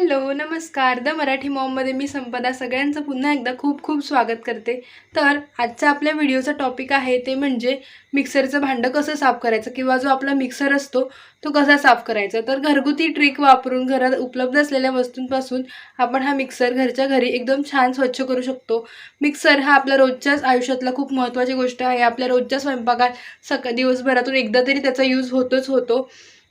Hello नमस्कार the Marathi मॉममध्ये मी संपदा सगळ्यांचं पुन्हा एकदा खूप खूप स्वागत करते। तर आजचा आपल्या व्हिडिओचा टॉपिक आहे ते म्हणजे मिक्सरचं भांडं कसं साफ करायचं किंवा जो आपला मिक्सर असतो तो कसा साफ करायचा। तर घरगुती ट्रिक वापरून घरात उपलब्ध असलेल्या वस्तूंपासून आपण हा मिक्सर घरच्या घरी एकदम छान स्वच्छ करू शकतो। मिक्सर हा आपल्या रोजच्या आयुष्यातला खूप महत्त्वाची गोष्ट आहे। आपल्या रोजच्या स्वयंपाकात दिवसभरातून एकदा तरी त्याचा यूज होतो।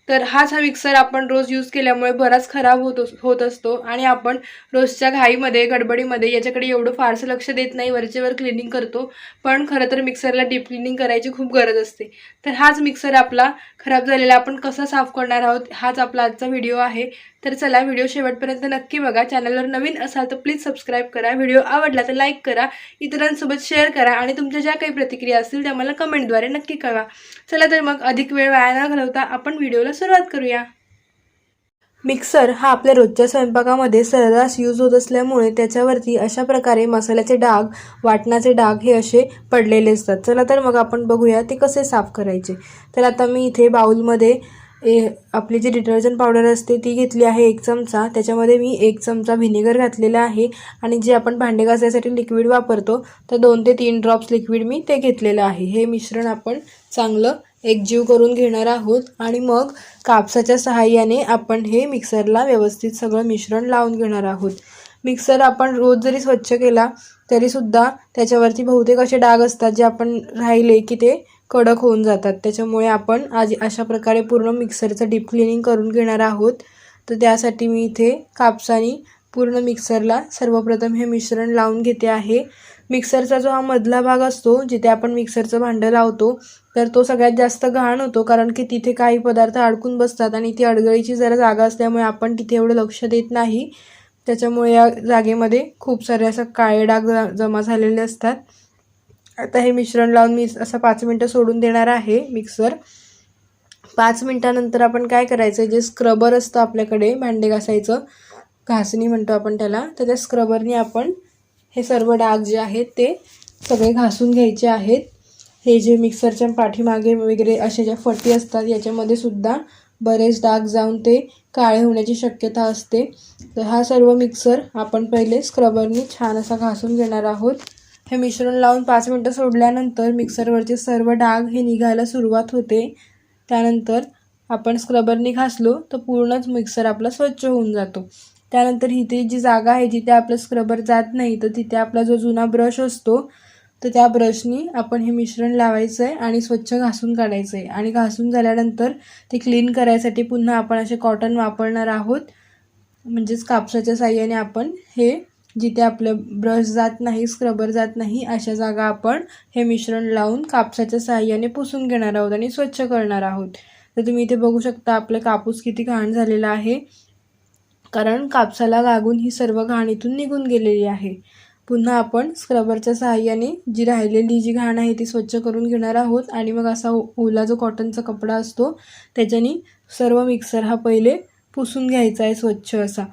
तर हा मिक्सर आपण रोज यूज केल्यामुळे बराच खराब होत असतो आणि आपण रोजच्या घाईमध्ये गडबडीमध्ये याच्याकडे एवढं फारसं लक्ष देत नाही, वरचेवर क्लीनिंग करतो। पण खरं तर मिक्सरला डीप क्लीनिंग करायची खूप गरज असते। तर हाच मिक्सर आपला खराब झालेला आपण कसा साफ करणार आहोत हाच आपला आजचा व्हिडिओ आहे। तर चला व्हिडिओ शेवटपर्यंत नक्की बघा। चॅनलवर नवीन असाल तर प्लीज सबस्क्राइब करा, व्हिडिओ आवडला तर लाईक करा, इतरांसोबत शेअर करा आणि तुमच्या ज्या काही प्रतिक्रिया असतील त्या मला कमेंटद्वारे नक्की कळवा। चला तर मग अधिक वेळ वाया न घालवता आपण व्हिडिओला सुरुवात करूया। मिक्सर हा आपल्या रोजच्या स्वयंपाकामध्ये सर्रास यूज होत असल्यामुळे त्याच्यावरती अशा प्रकारे मसाल्याचे डाग, वाटणाचे डाग हे असे पडलेले असतात। चला तर मग आपण बघूया ते कसे साफ करायचे। तर आता मी इथे बाउलमध्ये आपली जी डिटर्जंट पावडर असते ती घेतली आहे 1 चमचा। त्याच्यामध्ये मी 1 चमचा व्हिनेगर घातलेला आहे आणि जे आपण भांडे घासायसाठी लिक्विड वापरतो तर 2 ते 3 ड्रॉप्स लिक्विड मी ते घेतलेलं आहे। हे मिश्रण आपण चांगलं एकजीव करून घेणार आहोत आणि मग कापसाच्या सहाय्याने आपण हे मिक्सरला व्यवस्थित सगळं मिश्रण लावून घेणार आहोत। मिक्सर आपण रोज जरी स्वच्छ केला तरी सुद्धा त्याच्यावरती बहुतेक असे डाग असतात जे आपण राहिले की ते कडक होऊन जातात। त्याच्यामुळे आपण आज अशा प्रकारे पूर्ण मिक्सरचं डीप क्लीनिंग करून घेणार आहोत। तर त्यासाठी मी इथे कापसाने पूर्ण मिक्सरला सर्वप्रथम हे मिश्रण लावून घेते आहे। मिक्सरचा जो हा मधला भाग असतो जिथे आपण मिक्सरचं भांडं लावतो तर तो सगळ्यात जास्त घाण होतो, कारण की तिथे काही पदार्थ अडकून बसतात आणि ती अडगळीची जरा जागा असल्यामुळे आपण तिथे एवढं लक्ष देत नाही। त्याच्यामुळे या जागेमध्ये खूप सारे असं काळे डाग जमा झालेले असतात। आता हे मिश्रण लावून मी असं 5 मिनिटं सोडून देणार आहे मिक्सर। 5 मिनिटानंतर आपण काय करायचं, जे स्क्रबर असतं आपल्याकडे भांडे घासायचं, घासणी म्हणतो आपण त्याला, तर त्या स्क्रबरने आपण हे सर्व डाग जे आहेत ते सगळे घासून घ्यायचे आहेत। हे जे मिक्सरच्या पाठीमागे वगैरे अशा ज्या फटी असतात याच्यामध्ये सुद्धा बरेच डाग जाऊन ते काळे होण्याची शक्यता असते। तर हा सर्व मिक्सर आपण पहिले स्क्रबरनी छान असा घासून घेणार आहोत। हे मिश्रण लावून 5 मिनिटं सोडल्यानंतर मिक्सरवरचे सर्व डाग हे निघायला सुरुवात होते। त्यानंतर आपण स्क्रबरनी घासलो तर पूर्णच मिक्सर आपला स्वच्छ होऊन जातो। त्यानंतर इथे जी जागा आहे जिथे आपलं स्क्रबर जात नाही तर तिथे आपला जो जुना ब्रश असतो तर त्या ब्रशनी आपण हे मिश्रण लावायचं आहे आणि स्वच्छ घासून काढायचं आहे। आणि घासून झाल्यानंतर ते क्लीन करायसाठी पुन्हा आपण असे कॉटन वापरणार आहोत, म्हणजेच कापसाच्या साहाय्याने आपण हे जिथे आपलं ब्रश जात नाही, स्क्रबर जात नाही अशा जागा आपण हे मिश्रण लावून कापसाच्या साहाय्याने पुसून घेणार आहोत आणि स्वच्छ करणार आहोत। तर तुम्ही इथे बघू शकता आपलं कापूस किती घाण झालेला आहे, कारण कापसाला लागून ही सर्व घाण इथून निघून गेलेली आहे। पुन्हा आपण स्क्रबरच्या सहाय्याने जी राहिलेली जी घाण आहे ती स्वच्छ करून घेणार आहोत आणि मग असा ओला जो कॉटनचा कपडा असतो त्याच्याने सर्व मिक्सर हा पहिले पुसून घ्यायचा आहे स्वच्छ असा।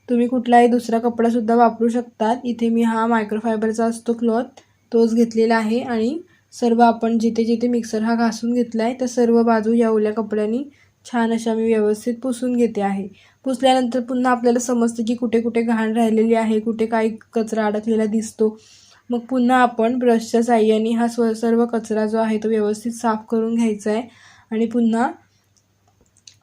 तुम्ही कुठलाही दुसरा कपडासुद्धा वापरू शकतात। इथे मी हा मायक्रोफायबरचा असतो क्लॉथ तोच घेतलेला आहे आणि सर्व आपण जिथे जिथे मिक्सर हा घासून घेतला आहे त्या सर्व बाजू या ओल्या कपड्याने छान अशा मी व्यवस्थित पुसून घेते आहे। पुसल्यानंतर पुन्हा आपल्याला समजतं की कुठे कुठे घाण राहिलेली आहे, कुठे काही कचरा अडकलेला दिसतो। मग पुन्हा आपण ब्रशच्या साहाय्याने हा सर्व कचरा जो आहे तो व्यवस्थित साफ करून घ्यायचा आहे आणि पुन्हा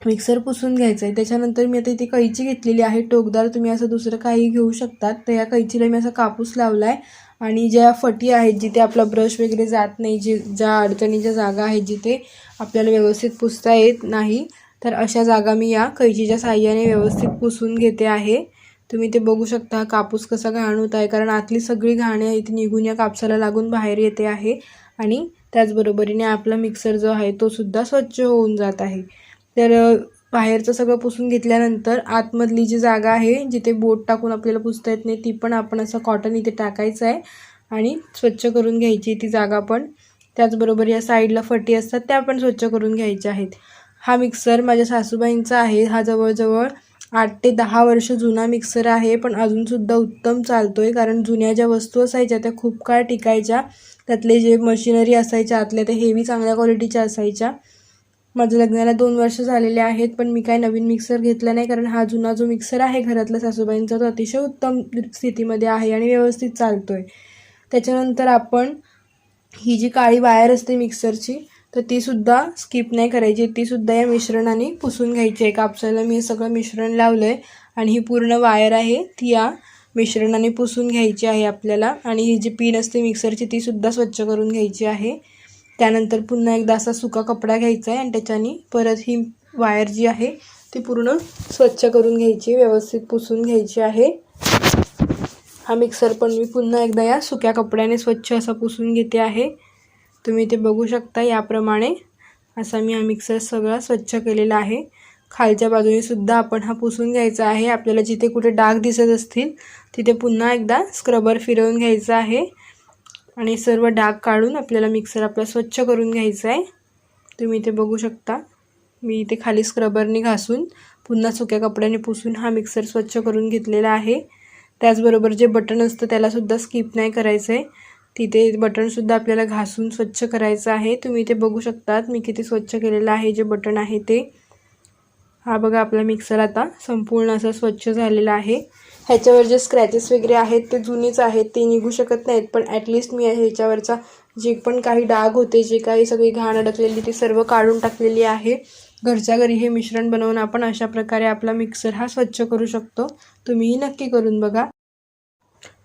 मिक्सर पुसून घ्यायचं आहे। त्याच्यानंतर मी आता इथे कैची घेतलेली आहे टोकदार, तुम्ही असं दुसरं काही घेऊ शकतात। तर या कैचीला मी असा कापूस लावला आहे आणि ज्या फटी आहेत जिथे आपला ब्रश वगैरे जात नाही, ज्या अडचणीच्या जागा आहेत जिथे आपल्याला व्यवस्थित पुसता येत नाही, तर अशा जागा मी या कैचीच्या साहाय्याने व्यवस्थित पुसून घेते आहे। तुम्ही ते बघू शकता कापूस कसा घाण होत आहे, कारण आतली सगळी घाण आहे ती निघून या कापसाला लागून बाहेर येते आहे आणि त्याचबरोबरीने आपला मिक्सर जो आहे तो सुद्धा स्वच्छ होऊन जात आहे। तर बाहेरचं सगळं पुसून घेतल्यानंतर आतमधली जी जागा आहे जिथे बोट टाकून आपल्याला पुसता येत नाही ती पण आपण असं कॉटन इथे टाकायचं आहे आणि स्वच्छ करून घ्यायची ती जागा पण। त्याचबरोबर या साईडला फटी असतात त्या पण स्वच्छ करून घ्यायच्या आहेत। हा मिक्सर माझ्या सासूबाईंचा आहे। हा जवळजवळ 8 ते 10 वर्ष जुना मिक्सर आहे, पण अजूनसुद्धा उत्तम चालतो आहे, कारण जुन्या ज्या वस्तू असायच्या त्या खूप काळ टिकायच्या। त्यातले जे मशिनरी असायच्या आतल्या त्या हेवी चांगल्या क्वालिटीच्या असायच्या। माझं लग्नाला 2 वर्ष झालेले आहेत, पण मी काय नवीन मिक्सर घेतला नाही, कारण हा जुना जो मिक्सर आहे घरातला सासूबाईंचा तो अतिशय उत्तम स्थितीमध्ये आहे आणि व्यवस्थित चालतोय. त्याच्यानंतर आपण ही जी काळी वायर असते मिक्सरची तर ती सुद्धा स्किप नाही करायची, ती सुद्धा या मिश्रणाने पुसून घ्यायची आहे. कापसाला मी हे सगळं मिश्रण लावलं आहे आणि ही पूर्ण वायर आहे ती या मिश्रणाने पुसून घ्यायची आहे आपल्याला. आणि ही जी पिन असते मिक्सरची ती सुद्धा स्वच्छ करून घ्यायची आहे. त्यानंतर पुन्हा एकदा असा सुका कपडा घ्यायचा आहे आणि त्याच्याने परत ही वायर जी आहे ती पूर्ण स्वच्छ करून घ्यायची, व्यवस्थित पुसून घ्यायची आहे. हा मिक्सर पण मी पुन्हा एकदा या सुक्या कपड्याने स्वच्छ असा पुसून घेते आहे. तुम्ही ते बघू शकता, याप्रमाणे असा मी हा मिक्सर सगळा स्वच्छ केलेला आहे. खालच्या बाजूने सुद्धा आपण हा पुसून घ्यायचा आहे. आपल्याला जिथे कुठे डाग दिसत असतील तिथे पुन्हा एकदा स्क्रबर फिरवून घ्यायचा आहे आणि सर्व डाग काढून आपल्याला मिक्सर आपला स्वच्छ करून घ्यायचा आहे. तुम्ही ते बघू शकता, मी इथे खाली स्क्रबरने घासून पुन्हा सुक्या कपड्याने पुसून हा मिक्सर स्वच्छ करून घेतलेला आहे. त्याचबरोबर जे बटन असतं त्यालासुद्धा स्किप नाही करायचं आहे, तिथे बटनसुद्धा आपल्याला घासून स्वच्छ करायचं आहे. तुम्ही ते बघू शकतात मी किती स्वच्छ केलेलं आहे जे बटन आहे ते. हा बघा आपला मिक्सर आता संपूर्ण असा स्वच्छ झालेला आहे. ह्याच्यावर जे स्क्रॅचेस वगैरे आहेत ते जुनेच आहेत, ते निघू शकत नाहीत, पण ॲटलिस्ट मी ह्याच्यावरचा जे पण काही डाग होते, जे काही सगळी घाण अडकलेली ती सर्व काढून टाकलेली आहे. घरच्या घरी हे मिश्रण बनवून आपण अशा प्रकारे आपला मिक्सर हा स्वच्छ करू शकतो. तुम्हीही नक्की करून बघा.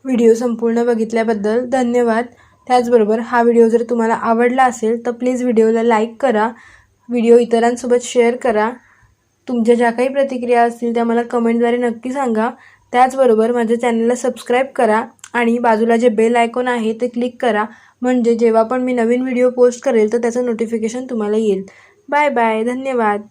व्हिडिओ संपूर्ण बघितल्याबद्दल धन्यवाद. त्याचबरोबर हा व्हिडिओ जर तुम्हाला आवडला असेल तर प्लीज व्हिडिओला लाईक करा, व्हिडिओ इतरांसोबत शेअर करा. तुमच्या ज्या काही प्रतिक्रिया असतील त्या मला कमेंटद्वारे नक्की सांगा. त्याचबरोबर माझ्या चॅनलला सबस्क्राईब करा आणि बाजूला जे बेल आयकॉन आहे ते क्लिक करा, म्हणजे जेव्हा पण मी नवीन व्हिडिओ पोस्ट करेल तर त्याचं नोटिफिकेशन तुम्हाला येईल. बाय बाय, धन्यवाद.